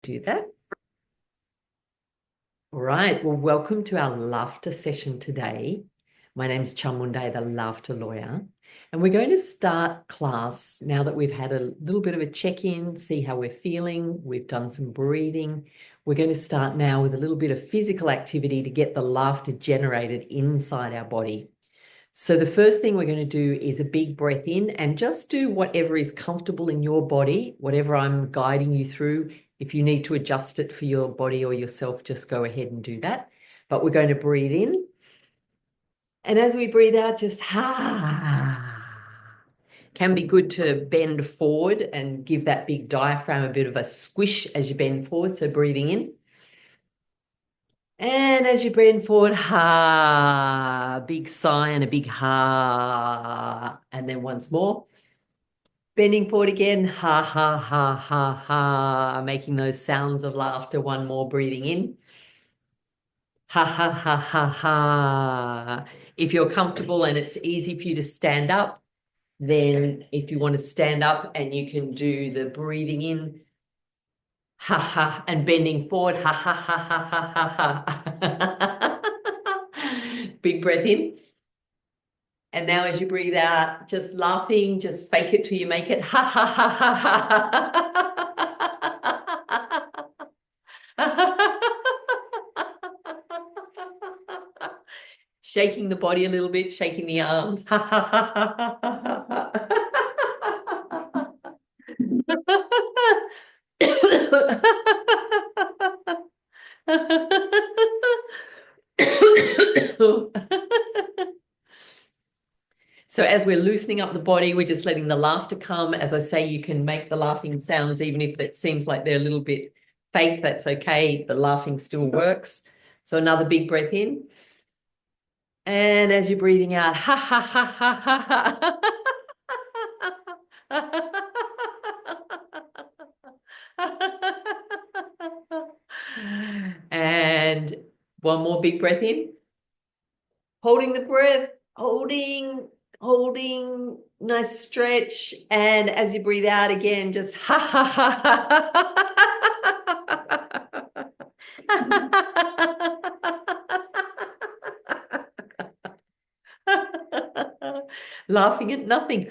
do that. All right. Well, welcome to our laughter session today. My name's Chamundai, the laughter lawyer. And we're going to start class now that we've had a little bit of a check-in, see how we're feeling. We've done some breathing. We're going to start now with a little bit of physical activity to get the laughter generated inside our body. So the first thing we're going to do is a big breath in and just do whatever is comfortable in your body, whatever I'm guiding you through. If you need to adjust it for your body or yourself, just go ahead and do that. But we're going to breathe in. And as we breathe out, just ha. Can be good to bend forward and give that big diaphragm a bit of a squish as you bend forward. So breathing in. And as you breathe forward, ha, big sigh and a big ha. And then once more, bending forward again, ha, ha, ha, ha, ha, making those sounds of laughter. One more, breathing in, ha, ha, ha, ha, ha. If you're comfortable and it's easy for you to stand up, then if you want to stand up and you can do the breathing in, ha ha, and bending forward, ha ha ha ha ha ha ha. Big breath in. And now as you breathe out, just laughing, just fake it till you make it. Ha ha ha ha ha ha. Shaking the body a little bit, shaking the arms. Ha ha ha ha ha ha ha. So as we're loosening up the body, we're just letting the laughter come. As I say, you can make the laughing sounds, even if it seems like they're a little bit fake, that's okay. The laughing still works. So another big breath in. And as you're breathing out, ha, ha, ha, ha, ha, ha. And one more big breath in. Holding the breath, holding, nice stretch. And as you breathe out again, just ha ha ha ha ha. Laughing at nothing.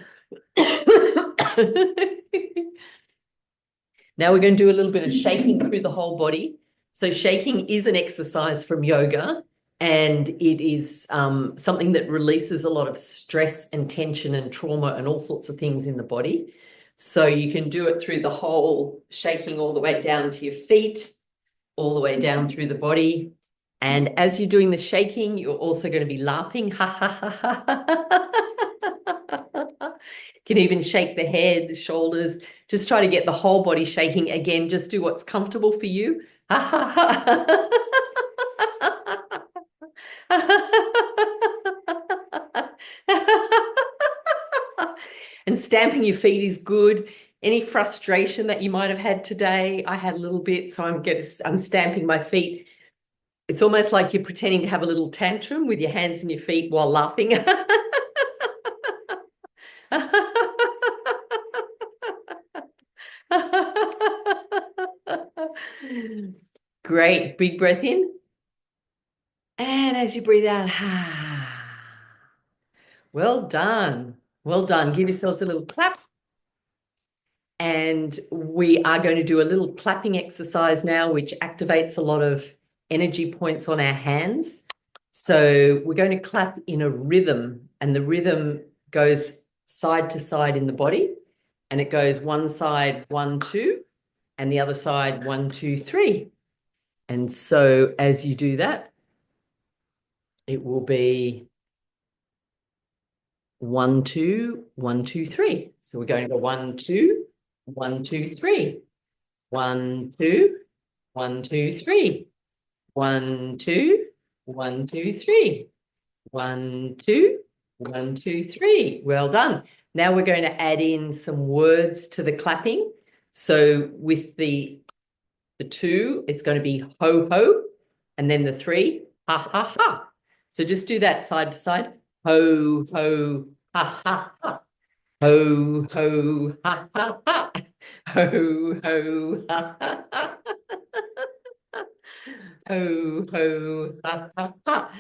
Now we're going to do a little bit of shaking through the whole body. So shaking is an exercise from yoga, and it is something that releases a lot of stress and tension and trauma and all sorts of things in the body. So you can do it through the whole, shaking all the way down to your feet, all the way down through the body. And as you're doing the shaking, you're also going to be laughing. Ha ha ha ha ha. Can even shake the head, the shoulders. Just try to get the whole body shaking. Again, just do what's comfortable for you. Ha ha ha. And stamping your feet is good. Any frustration that you might have had today, I had a little bit, so I'm stamping my feet. It's almost like you're pretending to have a little tantrum with your hands and your feet while laughing. Great. Big breath in. And as you breathe out, well done. Well done. Give yourselves a little clap. And we are going to do a little clapping exercise now, which activates a lot of energy points on our hands. So we're going to clap in a rhythm, and the rhythm goes side to side in the body. And it goes one side, 1, 2, and the other side, 1, 2, 3. And so as you do that, it will be 1, 2, 1, 2, 3. So we're going to go 1, 2, 1, 2, 3. 1, 2, 1, 2, 3. 1, 2, 1, 2, 3. 1, 2, 1, 2, 3. Well done. Now we're going to add in some words to the clapping. So with the 2, it's going to be ho ho, and then the 3, ha ha ha. So just do that side to side. Ho ho ha ha ha. Ho ho ha ha ha. Ho ho ha ha ha. Ho, ho, ha, ha, ha.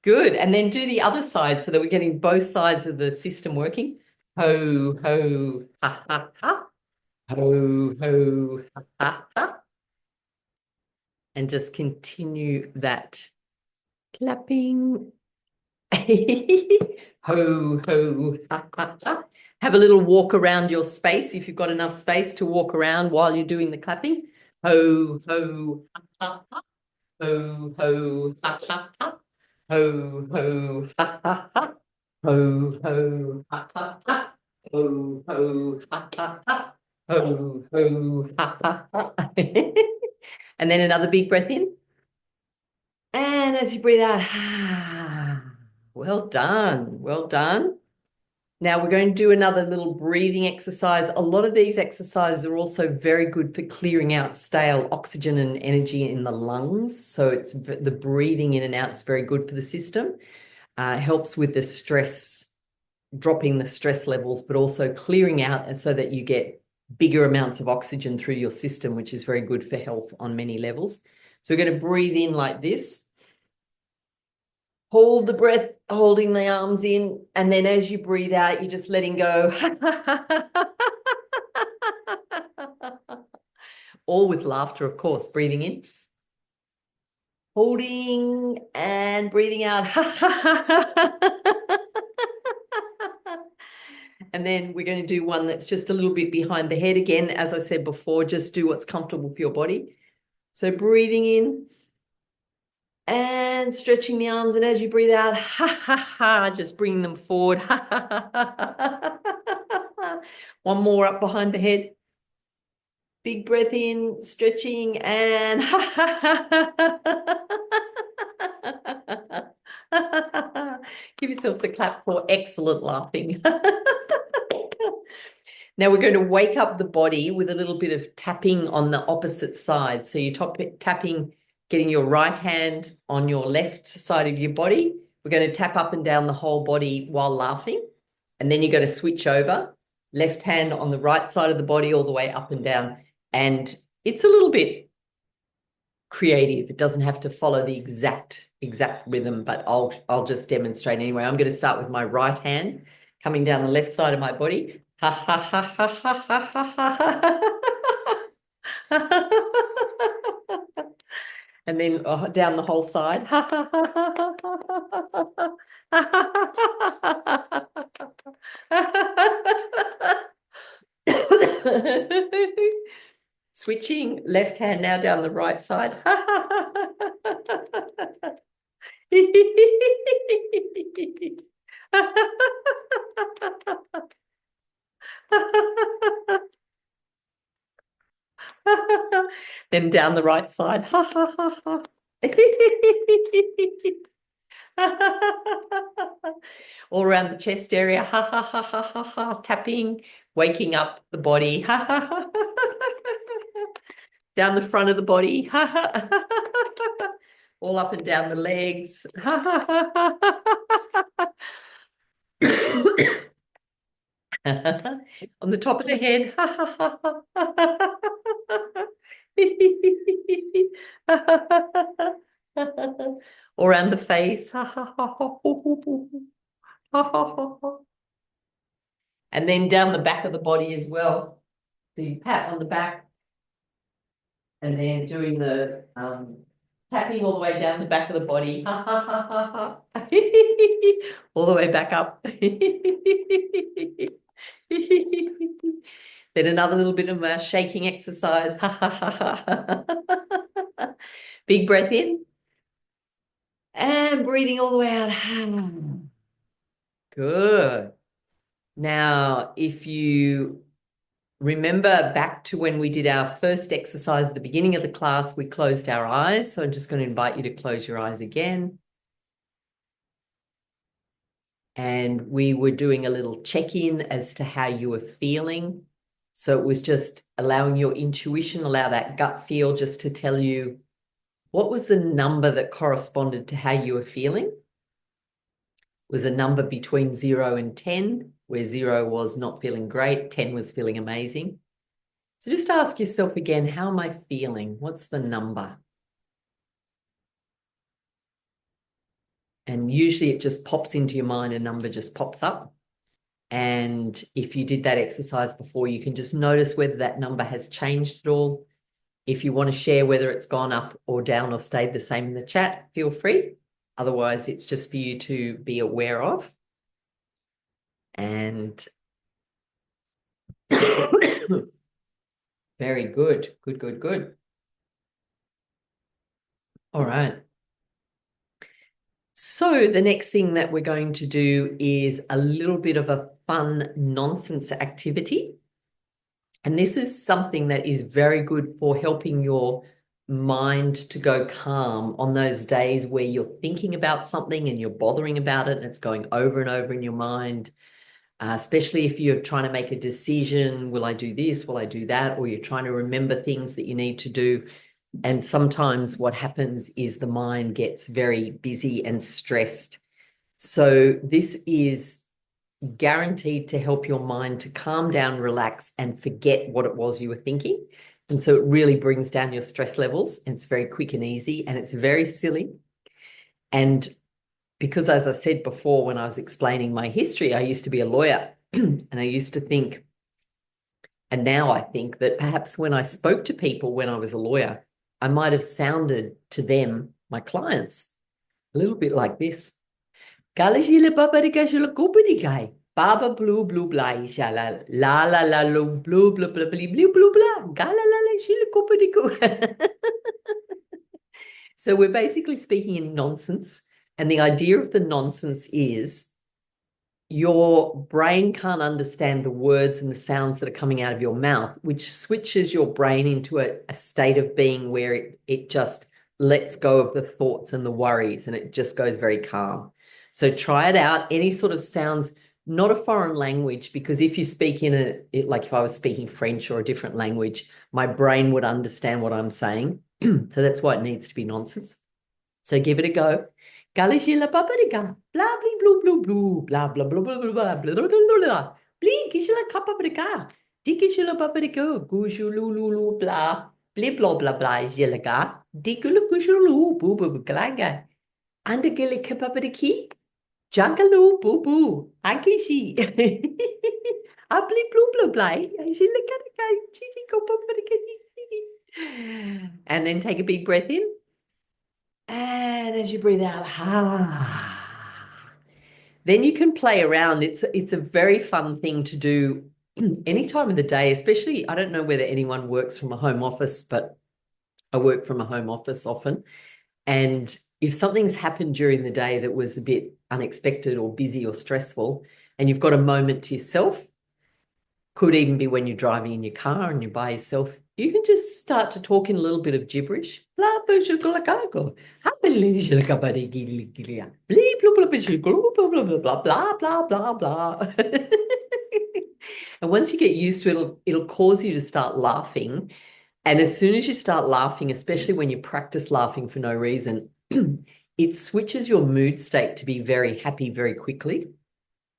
Good. And then do the other side so that we're getting both sides of the system working. Ho, ho, ha, ha, ha. Ho, ho, ha, ha, ha. And just continue that clapping. Ho, ho, ha, ha, ha. Have a little walk around your space if you've got enough space to walk around while you're doing the clapping. Ho, ho, ha, ha, ha. Ho, ho, ha, ha, ha. Ho, ho, ha, ha, ha. Ho, ho, ha, ha, ha. Ho, ho, ha, ha, ha. Ho, ho, ha, ha, ha. And then another big breath in. And as you breathe out, well done, well done. Now we're going to do another little breathing exercise. A lot of these exercises are also very good for clearing out stale oxygen and energy in the lungs. So it's the breathing in and out is very good for the system. Helps with the stress, dropping the stress levels, but also clearing out and so that you get bigger amounts of oxygen through your system, which is very good for health on many levels. So we're going to breathe in like this. Hold the breath, holding the arms in, and then as you breathe out, you're just letting go. All with laughter, of course. Breathing in, holding, and breathing out. And then we're going to do one that's just a little bit behind the head. Again, as I said before, just do what's comfortable for your body. So breathing in and stretching the arms. And as you breathe out, just bring them forward. One more up behind the head. Big breath in, stretching, and give yourselves a clap for excellent laughing. Now we're going to wake up the body with a little bit of tapping on the opposite side. So you're tapping, getting your right hand on your left side of your body. We're going to tap up and down the whole body while laughing. And then you're going to switch over, left hand on the right side of the body all the way up and down. And it's a little bit creative. It doesn't have to follow the exact rhythm, but I'll just demonstrate anyway. I'm going to start with my right hand coming down the left side of my body. Ha ha ha ha ha ha ha ha. And then down the whole side. Ha ha ha ha ha ha. Switching left hand now down the right side. Then down the right side. All around the chest area. Tapping, waking up the body. Down the front of the body. All up and down the legs. On the top of the head. All around the face. And then down the back of the body as well. So you pat on the back and then doing the tapping all the way down the back of the body. All the way back up. Then another little bit of a shaking exercise. Big breath in. And breathing all the way out. Good. Now, if you remember back to when we did our first exercise at the beginning of the class, we closed our eyes. So I'm just going to invite you to close your eyes again. And we were doing a little check-in as to how you were feeling. So it was just allowing your intuition, allow that gut feel just to tell you what was the number that corresponded to how you were feeling. It was a number between 0 and 10, where 0 was not feeling great, 10 was feeling amazing. So just ask yourself again, how am I feeling? What's the number? And usually it just pops into your mind, a number just pops up. And if you did that exercise before, you can just notice whether that number has changed at all. If you want to share whether it's gone up or down or stayed the same in the chat, feel free. Otherwise, it's just for you to be aware of. And very good. Good, good, good. All right. So the next thing that we're going to do is a little bit of a fun nonsense activity. And this is something that is very good for helping your mind to go calm on those days where you're thinking about something and you're bothering about it and it's going over and over in your mind. Especially if you're trying to make a decision, will I do this? Will I do that? Or you're trying to remember things that you need to do. And sometimes what happens is the mind gets very busy and stressed. So this is guaranteed to help your mind to calm down, relax, and forget what it was you were thinking. And so it really brings down your stress levels. And it's very quick and easy, and it's very silly. And because, as I said before, when I was explaining my history, I used to be a lawyer, and I used to think, and now I think that perhaps when I spoke to people when I was a lawyer, I might have sounded to them, my clients, a little bit like this. Baba blue blue blah shala la la la lo blue blue blue blue blue blue blah gala la la shila. So we're basically speaking in nonsense, and the idea of the nonsense is your brain can't understand the words and the sounds that are coming out of your mouth, which switches your brain into a state of being where it just lets go of the thoughts and the worries, and it just goes very calm. So try it out. Any sort of sounds, not a foreign language, because if you speak in like if I was speaking French or a different language, my brain would understand what I'm saying. So that's why it needs to be nonsense. So give it a go. Galishila paprika, blah blah blue blue blue, blah blah blah blah blah blah blah blah blah blah. Blee kishila paprika, dikishila paprika, gushulu blah, blah blah blah blah jilaga, dikulu kushulu boo boo glanga, and the gilly papriki, jankalu boo boo, akishi. Abli blue blue blah, jilaka chichi ko paprika. And then take a big breath in. And as you breathe out, then you can play around. It's a very fun thing to do any time of the day, especially, I don't know whether anyone works from a home office, but I work from a home office often. And if something's happened during the day that was a bit unexpected or busy or stressful, and you've got a moment to yourself, could even be when you're driving in your car and you're by yourself, you can just start to talk in a little bit of gibberish. Blah, blah, blah, blah, blah, blah. And once you get used to it, it'll cause you to start laughing. And as soon as you start laughing, especially when you practice laughing for no reason, it switches your mood state to be very happy very quickly.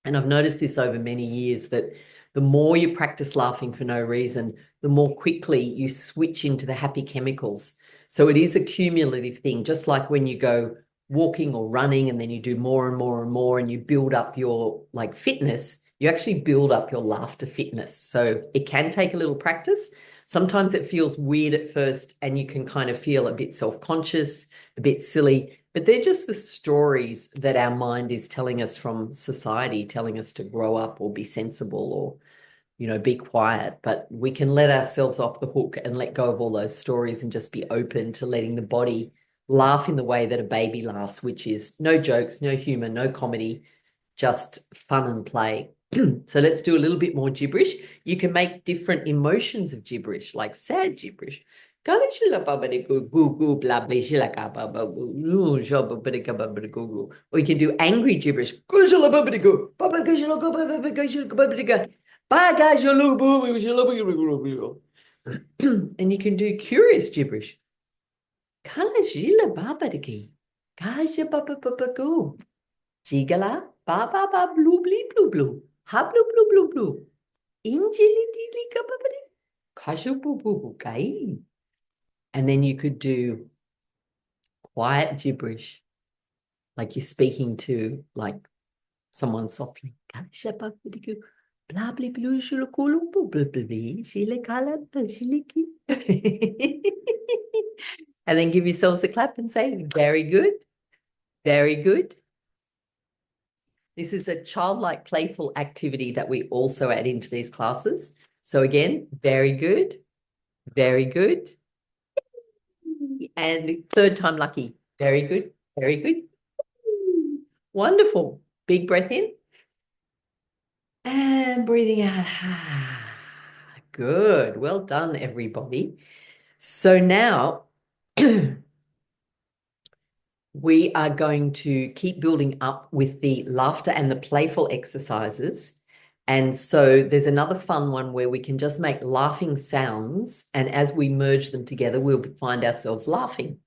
And I've noticed this over many years that the more you practice laughing for no reason, the more quickly you switch into the happy chemicals. So it is a cumulative thing, just like when you go walking or running and then you do more and more and more and you build up your like fitness, you actually build up your laughter fitness. So it can take a little practice. Sometimes it feels weird at first and you can kind of feel a bit self-conscious, a bit silly. But they're just the stories that our mind is telling us from society, telling us to grow up or be sensible or, be quiet. But we can let ourselves off the hook and let go of all those stories and just be open to letting the body laugh in the way that a baby laughs, which is no jokes, no humor, no comedy, just fun and play. So let's do a little bit more gibberish. You can make different emotions of gibberish, like sad gibberish. Or you can do angry gibberish. And you can do curious gibberish. Jigala, ba ba ba, blue blue blue blue, ha blue blue blue blue. Injili dili kababadi, kashu boo boo boo kai. And then you could do quiet gibberish. like you're speaking to like someone softly. And then give yourselves a clap and say, very good, very good. This is a childlike, playful activity that we also add into these classes. So again, very good, very good. And third time lucky. Very good, very good. Wonderful. Big breath in. And breathing out. Good. Well done, everybody. So now we are going to keep building up with the laughter and the playful exercises. And so there's another fun one where we can just make laughing sounds. And as we merge them together, we'll find ourselves laughing.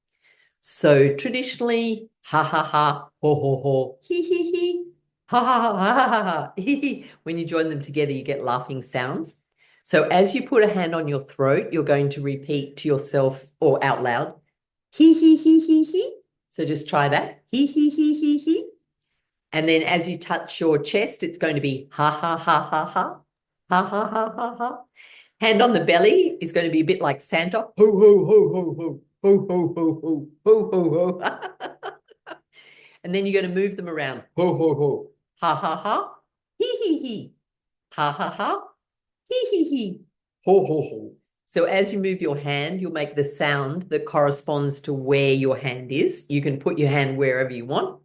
So traditionally, ha ha ha, ho ho ho, hee, ha ha ha ha ha ha, hee. When you join them together, you get laughing sounds. So as you put a hand on your throat, you're going to repeat to yourself or out loud, hee hee hee hee hee. So just try that, hee hee hee hee hee. And then as you touch your chest, it's going to be ha ha ha ha ha, ha ha ha ha ha. Hand on the belly is going to be a bit like Santa. Ho, ho, ho, ho, ho, ho, ho, ho, ho, ho, ho, ho. And then you're going to move them around. Ho, ho, ho, ha, ha, ha, hee, hee, ha, ha, ha, hee, hee, ho, ho, ho. So as you move your hand, you'll make the sound that corresponds to where your hand is. You can put your hand wherever you want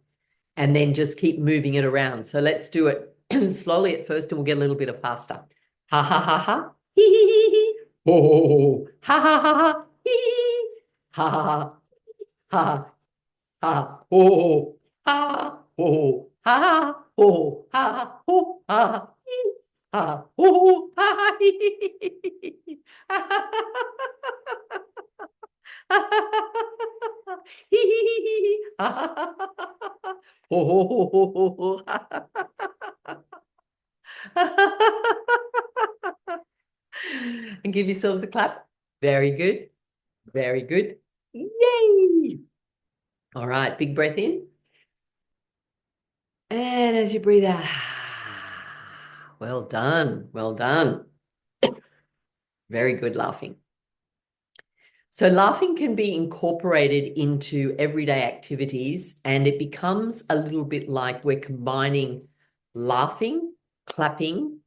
and then just keep moving it around. So let's do it slowly at first and we'll get a little bit of faster. Ha, ha, ha, ha. Hee hee hee hee. Ho ho ho. Ha ha ha ha. Hee hee. Ha ha ha. Ha ha. Ho ho. Ha ho. Ha ho. Ha ho. Ha ha. Ho ha. Hee. Hee hee hee. Ho ho ho ho ho. And give yourselves a clap. Very good. Very good. Yay. All right, big breath in. And as you breathe out, well done. Well done. Very good laughing. So laughing can be incorporated into everyday activities, and it becomes a little bit like we're combining laughing, clapping,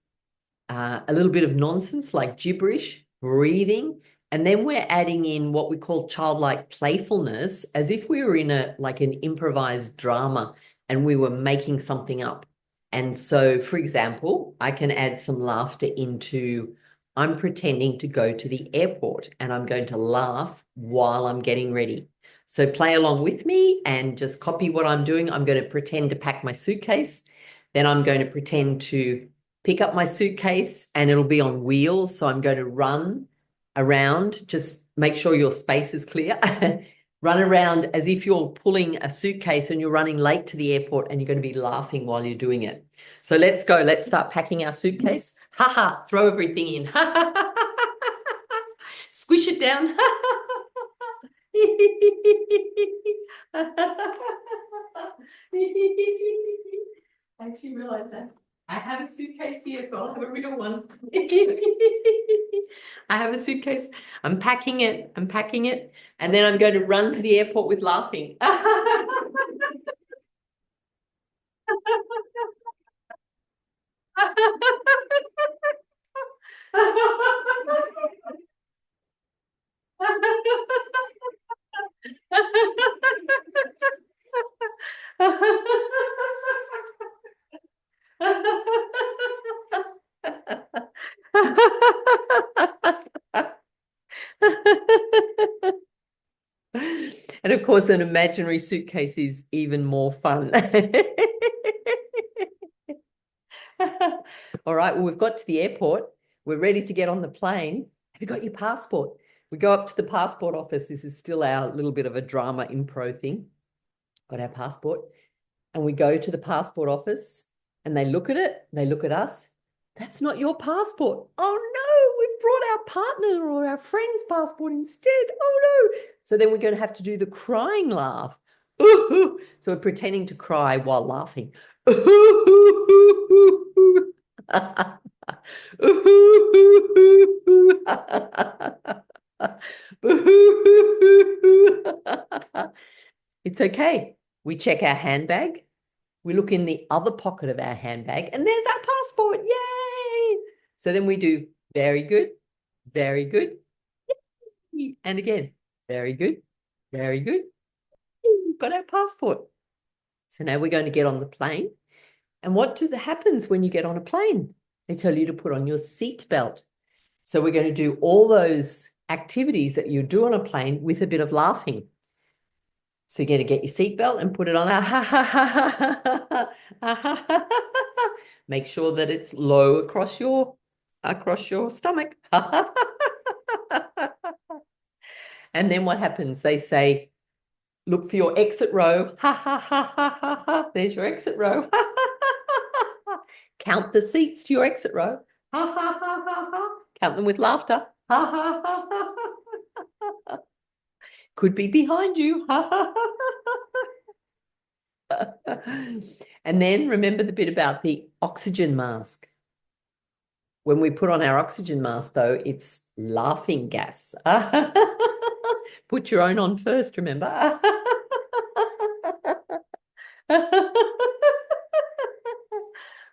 a little bit of nonsense like gibberish, breathing, and then we're adding in what we call childlike playfulness, as if we were in an improvised drama and we were making something up. And so, for example, I can add some laughter into, I'm pretending to go to the airport and I'm going to laugh while I'm getting ready. So play along with me and just copy what I'm doing. I'm going to pretend to pack my suitcase. Then I'm going to pretend to pick up my suitcase and it'll be on wheels. So I'm going to run around, just make sure your space is clear. Run around as if you're pulling a suitcase and you're running late to the airport and you're going to be laughing while you're doing it. So let's go. Let's start packing our suitcase. Ha ha, throw everything in. Ha ha ha ha. Squish it down. I actually realized that. I have a suitcase here, so I'll have a real one. I have a suitcase. I'm packing it. I'm packing it. And then I'm going to run to the airport with laughing. And of course, an imaginary suitcase is even more fun. All right, well, we've got to the airport. We're ready to get on the plane. Have you got your passport? We go up to the passport office. This is still our little bit of a drama impro thing. Got our passport. And we go to the passport office and they look at it. They look at us. That's not your passport. Oh, no, we've brought our partner or our friend's passport instead. Oh, no. So then we're going to have to do the crying laugh. So we're pretending to cry while laughing. It's okay. We check our handbag. We look in the other pocket of our handbag, and there's our passport. Yay! So then we do very good, very good. And again, very good, very good. We've got our passport. So now we're going to get on the plane. And happens when you get on a plane? They tell you to put on your seat belt. So we're going to do all those activities that you do on a plane with a bit of laughing. So you're going to get your seatbelt and put it on. Make sure that it's low across your stomach. And then what happens? They say, look for your exit row. There's your exit row. Count the seats to your exit row. Count them with laughter. Could be behind you. And then remember the bit about the oxygen mask. When we put on our oxygen mask, though, it's laughing gas. Put your own on first, remember?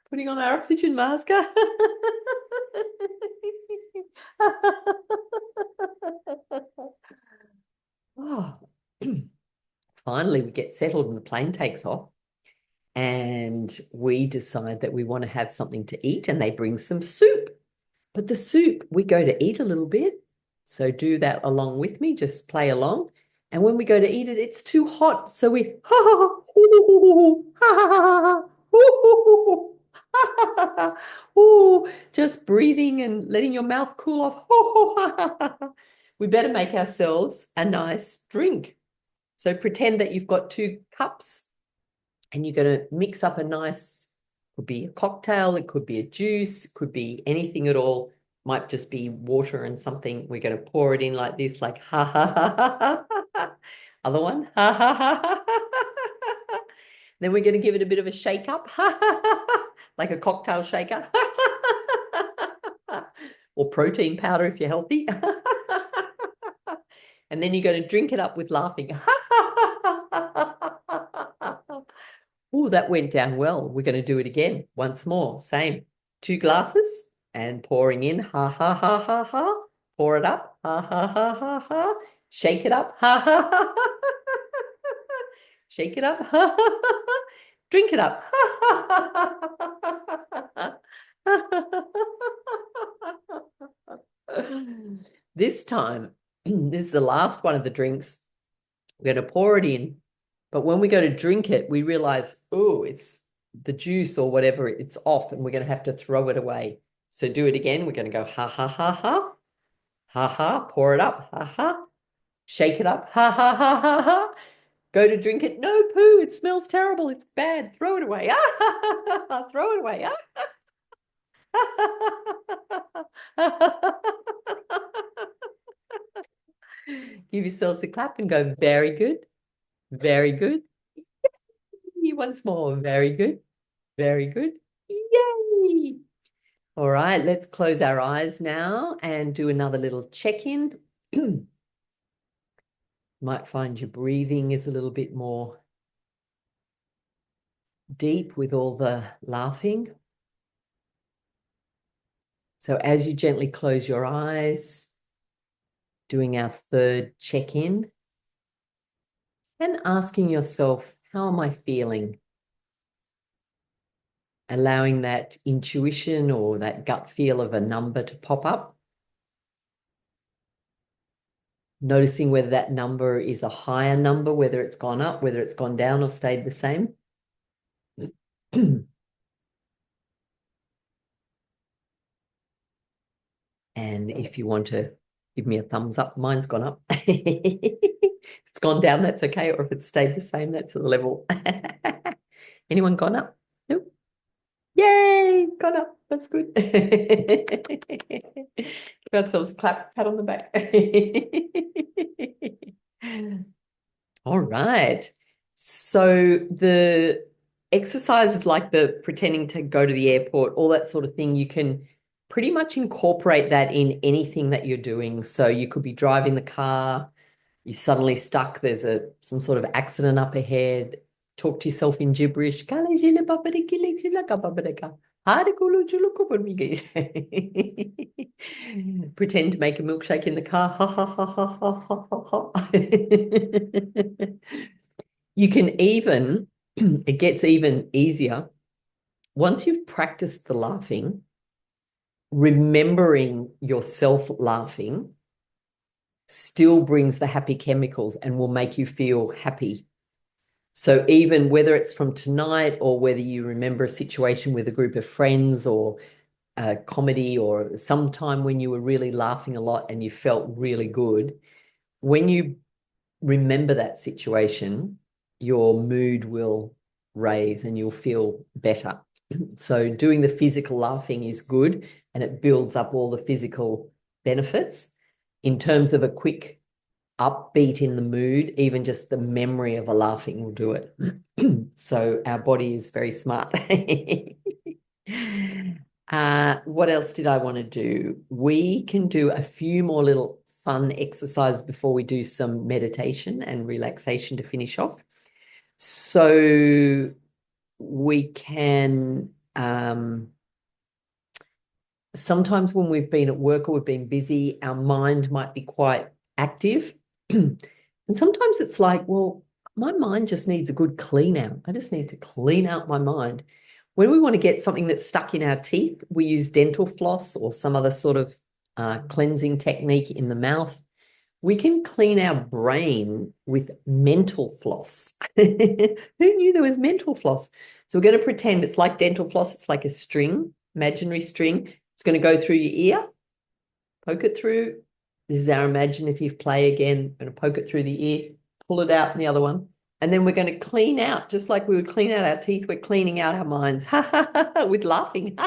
Putting on our oxygen mask. Oh. Finally, we get settled and the plane takes off. And we decide that we want to have something to eat, and they bring some soup. But the soup, we go to eat a little bit. So do that along with me, just play along. And when we go to eat it, it's too hot. So we just breathing and letting your mouth cool off. We better make ourselves a nice drink. So pretend that you've got 2 cups and you're going to mix up a nice, could be a cocktail, it could be a juice, it could be anything at all. Might just be water and something. We're going to pour it in like this, like ha ha ha ha ha. Other one, ha ha ha ha ha. Then we're going to give it a bit of a shake up, like a cocktail shaker, or protein powder if you're healthy. And then you're going to drink it up with laughing. Oh, that went down well. We're going to do it again once more. Same. 2 glasses and pouring in. Ha, ha, ha, ha, ha. Pour it up. Ha, ha, ha, ha, ha. Shake it up. Ha, ha, ha, ha. Shake it up. Ha, ha, ha, ha. Drink it up. Ha, ha, ha, ha, ha. This time, this is the last one of the drinks. We're going to pour it in. But when we go to drink it, we realize, oh, it's the juice or whatever, it's off, and we're going to have to throw it away. So do it again. We're going to go ha, ha, ha, ha, ha, ha, pour it up, ha, ha, shake it up, ha, ha, ha, ha, ha. Go to drink it. No, poo, it smells terrible. It's bad. Throw it away. Ah, throw it away. Give yourselves a clap and go, very good, very good. Once more, very good, very good. Yay! All right, let's close our eyes now and do another little check-in. Might find your breathing is a little bit more deep with all the laughing. So as you gently close your eyes, doing our 3rd check-in and asking yourself, how am I feeling? Allowing that intuition or that gut feel of a number to pop up. Noticing whether that number is a higher number, whether it's gone up, whether it's gone down or stayed the same. And if you want to give me a thumbs up, mine's gone up. If it's gone down, that's okay. Or if it's stayed the same, that's the level. Anyone gone up? Nope. Yay, gone up. That's good. Give ourselves a clap, pat on the back. All right. So the exercises like the pretending to go to the airport, all that sort of thing, you can pretty much incorporate that in anything that you're doing. So you could be driving the car, you're suddenly stuck, there's some sort of accident up ahead, talk to yourself in gibberish. Pretend to make a milkshake in the car. You can even, it gets even easier. Once you've practiced the laughing, remembering yourself laughing still brings the happy chemicals and will make you feel happy. So even whether it's from tonight or whether you remember a situation with a group of friends or a comedy or sometime when you were really laughing a lot and you felt really good, when you remember that situation, your mood will raise and you'll feel better. So doing the physical laughing is good and it builds up all the physical benefits. In terms of a quick upbeat in the mood, even just the memory of a laughing will do it. So our body is very smart. What else did I want to do? We can do a few more little fun exercises before we do some meditation and relaxation to finish off. So we can sometimes when we've been at work or we've been busy, our mind might be quite active. And sometimes it's like, well, my mind just needs a good clean out. I just need to clean out my mind. When we want to get something that's stuck in our teeth, we use dental floss or some other sort of cleansing technique in the mouth. We can clean our brain with mental floss. Who knew there was mental floss? So we're going to pretend it's like dental floss. It's like a string, imaginary string. It's going to go through your ear, poke it through. This is our imaginative play again. We're going to poke it through the ear, pull it out in the other one. And then we're going to clean out, just like we would clean out our teeth, we're cleaning out our minds with laughing.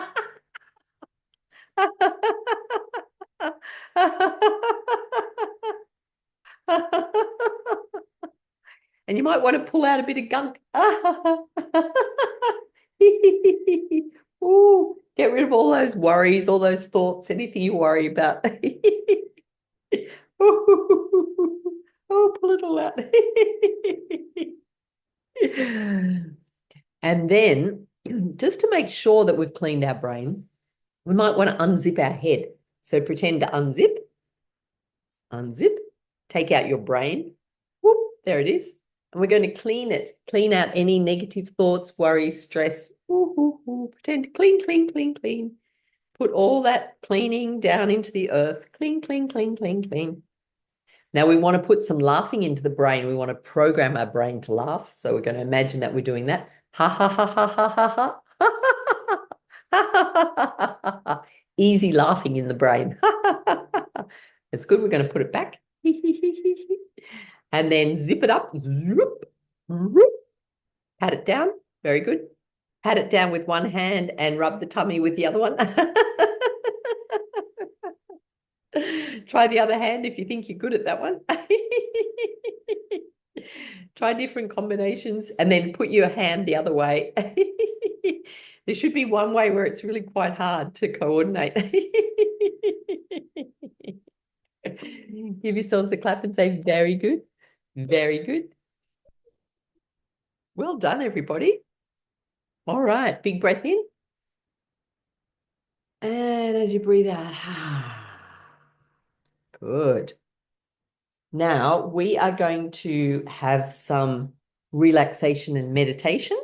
And you might want to pull out a bit of gunk. Ooh, get rid of all those worries, all those thoughts, anything you worry about. Oh, pull it all out. And then, just to make sure that we've cleaned our brain, we might want to unzip our head. So pretend to unzip, take out your brain. Whoop, there it is. And we're going to clean it, clean out any negative thoughts, worries, stress. Pretend to clean. Put all that cleaning down into the earth. Clean. Now we want to put some laughing into the brain. We want to program our brain to laugh. So we're going to imagine that we're doing that. Ha ha ha ha ha ha ha. Easy laughing in the brain. It's good. We're going to put it back. And then zip it up. Pat it down. Very good. Pat it down with one hand and rub the tummy with the other one. Try the other hand if you think you're good at that one. Try different combinations and then put your hand the other way. There should be one way where it's really quite hard to coordinate. Give yourselves a clap and say, very good. Very good. Well done, everybody. All right, big breath in. And as you breathe out, good. Now we are going to have some relaxation and meditation.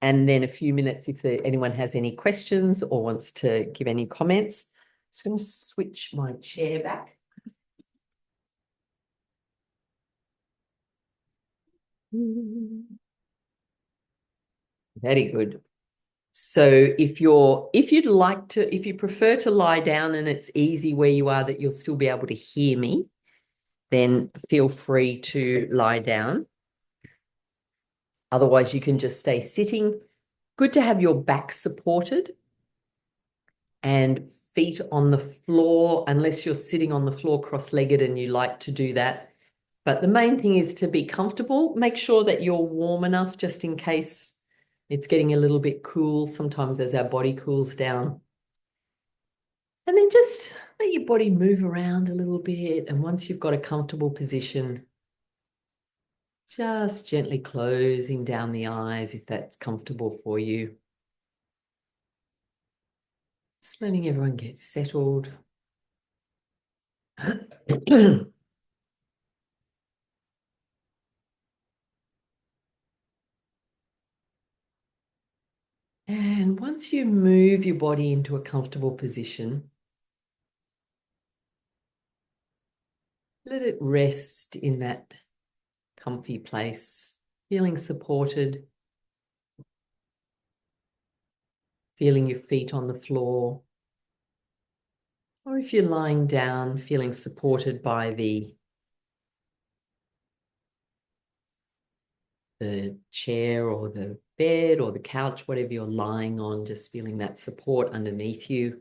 And then a few minutes if anyone has any questions or wants to give any comments. I'm just going to switch my chair back. Very good. So if you prefer to lie down and it's easy where you are that you'll still be able to hear me, then feel free to lie down. Otherwise, you can just stay sitting. Good to have your back supported and feet on the floor, unless you're sitting on the floor cross-legged and you like to do that. But the main thing is to be comfortable. Make sure that you're warm enough just in case it's getting a little bit cool sometimes as our body cools down. And then just let your body move around a little bit. And once you've got a comfortable position, just gently closing down the eyes if that's comfortable for you. Just letting everyone get settled. And once you move your body into a comfortable position, let it rest in that comfy place, feeling supported, feeling your feet on the floor, or if you're lying down, feeling supported by the chair or the bed or the couch, whatever you're lying on, just feeling that support underneath you.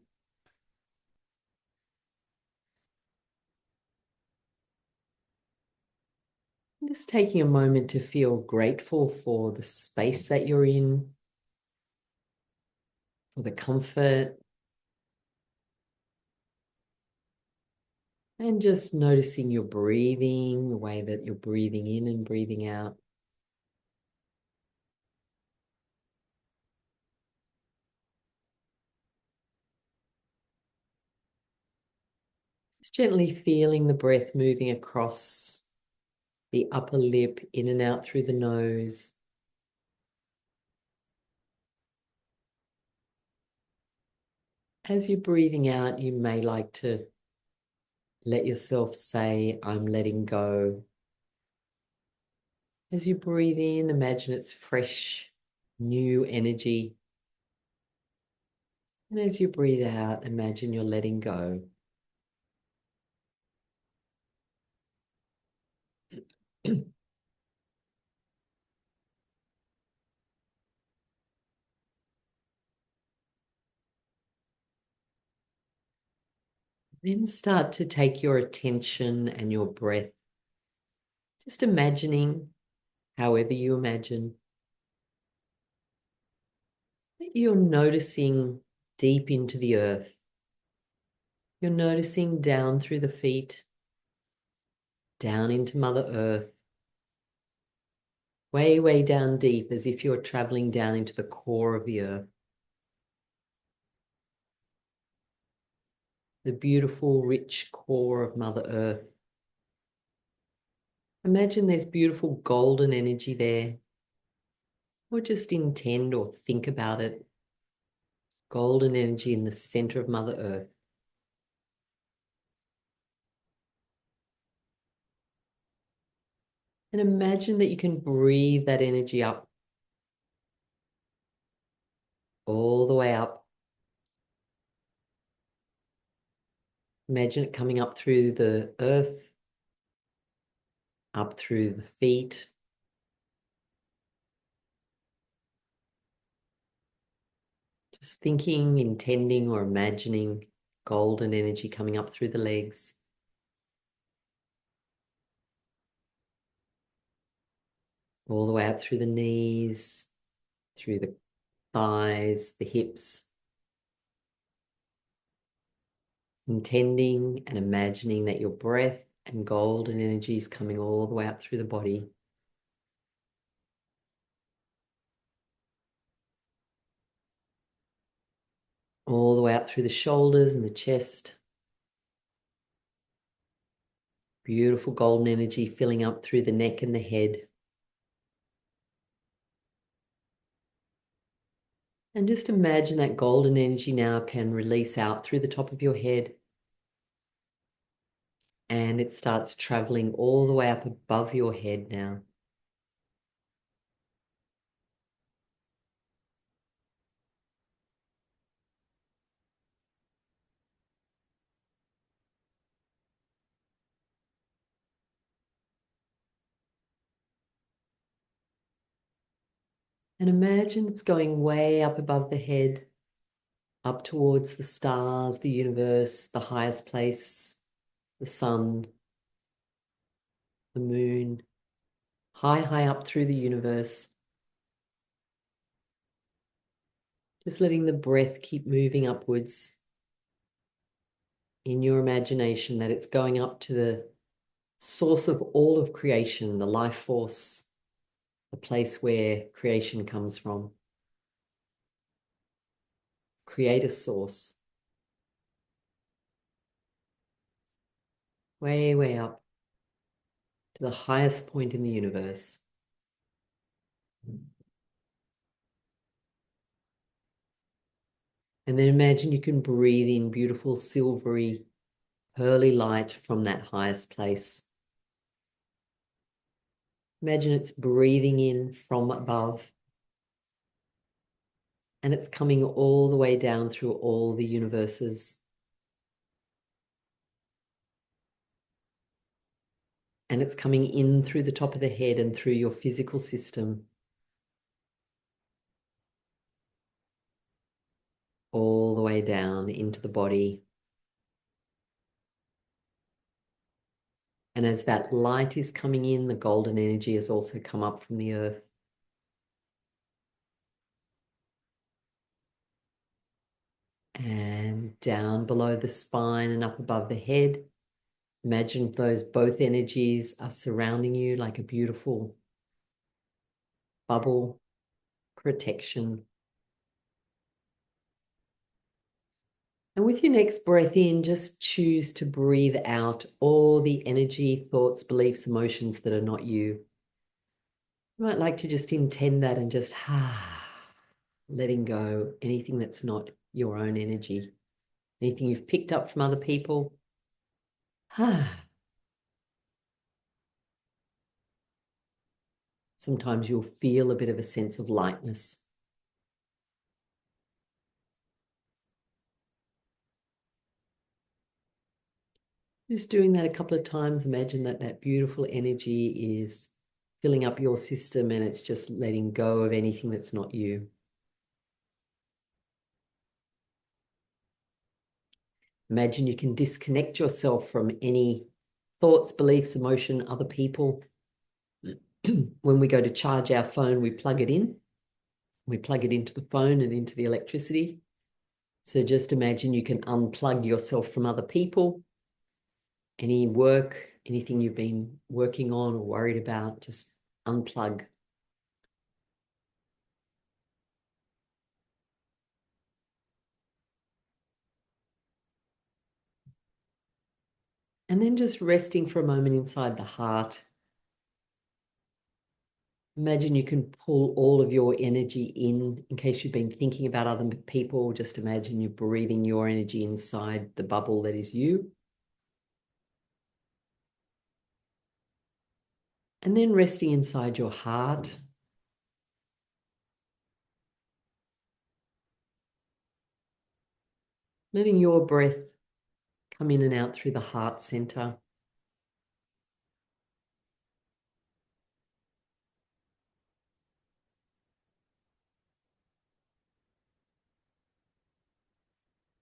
And just taking a moment to feel grateful for the space that you're in, for the comfort, and just noticing your breathing, the way that you're breathing in and breathing out. Just gently feeling the breath moving across the upper lip, in and out through the nose. As you're breathing out, you may like to let yourself say, I'm letting go. As you breathe in, imagine it's fresh, new energy. And as you breathe out, imagine you're letting go. Then start to take your attention and your breath, just imagining, however you imagine, that you're noticing deep into the earth. You're noticing down through the feet, down into Mother Earth, way, way down deep, as if you're traveling down into the core of the earth. The beautiful, rich core of Mother Earth. Imagine there's beautiful golden energy there, or just intend or think about it. Golden energy in the center of Mother Earth. And imagine that you can breathe that energy up, all the way up. Imagine it coming up through the earth, up through the feet, just thinking, intending, or imagining golden energy coming up through the legs, all the way up through the knees, through the thighs, the hips, intending and imagining that your breath and golden energy is coming all the way up through the body. All the way up through the shoulders and the chest. Beautiful golden energy filling up through the neck and the head. And just imagine that golden energy now can release out through the top of your head. And it starts traveling all the way up above your head now. And imagine it's going way up above the head, up towards the stars, the universe, the highest place, the sun. the moon, high, high up through the universe. Just letting the breath keep moving upwards in your imagination, that it's going up to the source of all of creation, the life force, the place where creation comes from. Creator source. Way, way up to the highest point in the universe. And then imagine you can breathe in beautiful silvery, pearly light from that highest place. Imagine it's breathing in from above, and it's coming all the way down through all the universes. And it's coming in through the top of the head and through your physical system, all the way down into the body. And as that light is coming in, the golden energy has also come up from the earth. And down below the spine and up above the head. Imagine those both energies are surrounding you like a beautiful bubble, protection. And with your next breath in, just choose to breathe out all the energy, thoughts, beliefs, emotions that are not you. You might like to just intend that and just letting go anything that's not your own energy, anything you've picked up from other people. Sometimes you'll feel a bit of a sense of lightness. Just doing that a couple of times, imagine that that beautiful energy is filling up your system and it's just letting go of anything that's not you. Imagine you can disconnect yourself from any thoughts, beliefs, emotion, other people. When we go to charge our phone, we plug it in. We plug it into the phone and into the electricity. So just imagine you can unplug yourself from other people, any work, anything you've been working on or worried about, just unplug. And then just resting for a moment inside the heart. Imagine you can pull all of your energy in case you've been thinking about other people. Just imagine you're breathing your energy inside the bubble that is you. And then resting inside your heart. Letting your breath come in and out through the heart center.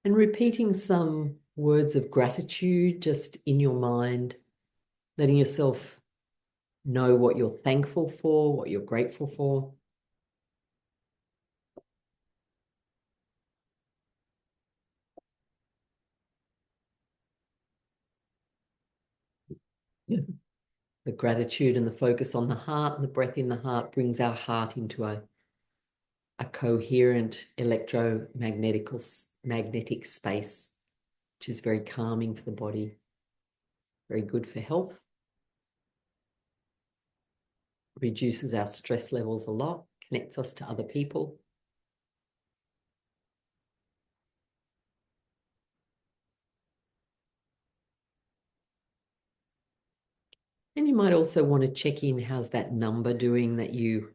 And repeating some words of gratitude just in your mind, letting yourself know what you're thankful for, what you're grateful for. Yeah. The gratitude and the focus on the heart and the breath in the heart brings our heart into a coherent electromagnetic magnetic space, which is very calming for the body, very good for health, reduces our stress levels a lot, connects us to other people. And you might also want to check in, how's that number doing that you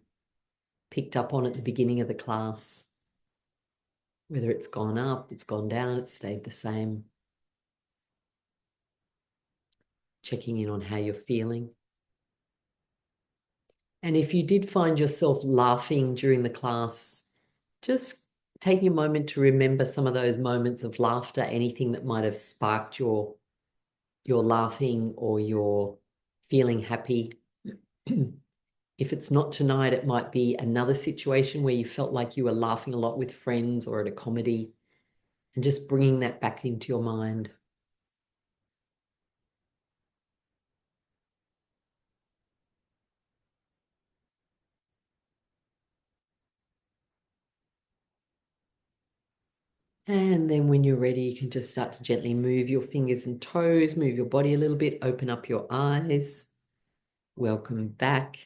picked up on at the beginning of the class? Whether it's gone up, it's gone down, it's stayed the same. Checking in on how you're feeling. And if you did find yourself laughing during the class, just taking a moment to remember some of those moments of laughter, anything that might have sparked your laughing or your feeling happy. If it's not tonight, it might be another situation where you felt like you were laughing a lot with friends or at a comedy, and just bringing that back into your mind. And then when you're ready, you can just start to gently move your fingers and toes, move your body a little bit, open up your eyes. Welcome back.